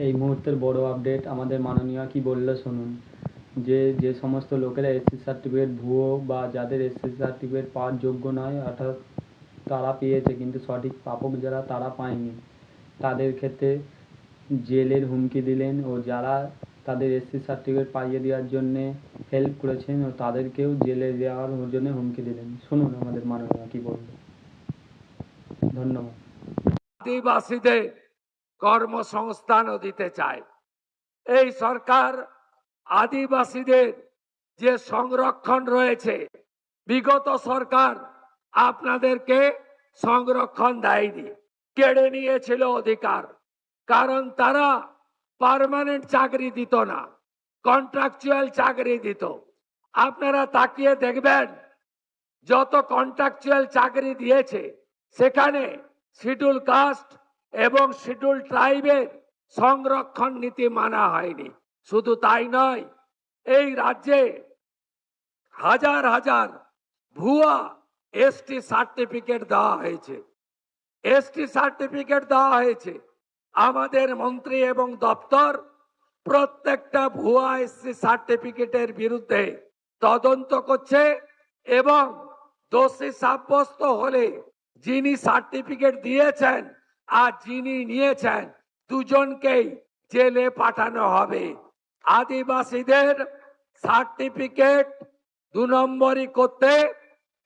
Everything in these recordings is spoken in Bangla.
এই মুহূর্তের বড় আপডেট, আমাদের মাননীয় কি বললো শুনুন। যে সমস্ত লোকেরা এসসি সার্টিফিকেট ভুয়ো বা যাদের এসসি সার্টিফিকেট পাওয়ার যোগ্য নয়, অর্থাৎ তারা পেয়েছে কিন্তু সঠিক প্রাপক যারা তারা পায়নি, তাদের ক্ষেত্রে জেলের হুমকি দিলেন। ও যারা তাদের এসসি সার্টিফিকেট পাইয়ে দেওয়ার জন্যে হেল্প করেছেন ও তাদেরকেও জেলে দেওয়ার জন্য হুমকি দিলেন। শুনুন আমাদের মাননীয় কি বললো। ধন্যবাদ। আদিবাসীদের কর্মসংস্থানও দিতে চায় এই সরকার। আদিবাসীদের যে সংরক্ষণ রয়েছে, বিগত সরকার আপনাদেরকে সংরক্ষণ দেয়নি, কেড়ে নিয়েছিল অধিকার। কারণ তারা পার্মানেন্ট চাকরি দিত না, কন্ট্রাকচুয়াল চাকরি দিত। আপনারা তাকিয়ে দেখবেন যত কন্ট্রাকচুয়াল চাকরি দিয়েছে সেখানে শিডিউল কাস্ট এবং শিডিউল ট্রাইবের সংরক্ষণ নীতি মানা হয়নি। শুধু তাই নয়, এই রাজ্যে হাজার হাজার ভুয়া এসটি সার্টিফিকেট দেওয়া হয়েছে। এসটি সার্টিফিকেট দেওয়া হয়েছে। আমাদের মন্ত্রী এবং দপ্তর প্রত্যেকটা ভুয়া এসটি সার্টিফিকেটের বিরুদ্ধে তদন্ত করছে এবং দোষী সাব্যস্ত হলে যিনি সার্টিফিকেট দিয়েছেন আর যিনি নিয়েছেন দুজনকেই জেলে পাঠানো হবে। আদিবাসীদের সার্টিফিকেট 2 নম্বরই করতে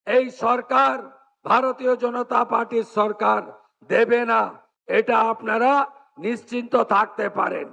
এই সরকার, ভারতীয় জনতা পার্টির সরকার দেবে না, এটা আপনারা নিশ্চিন্ত থাকতে পারেন।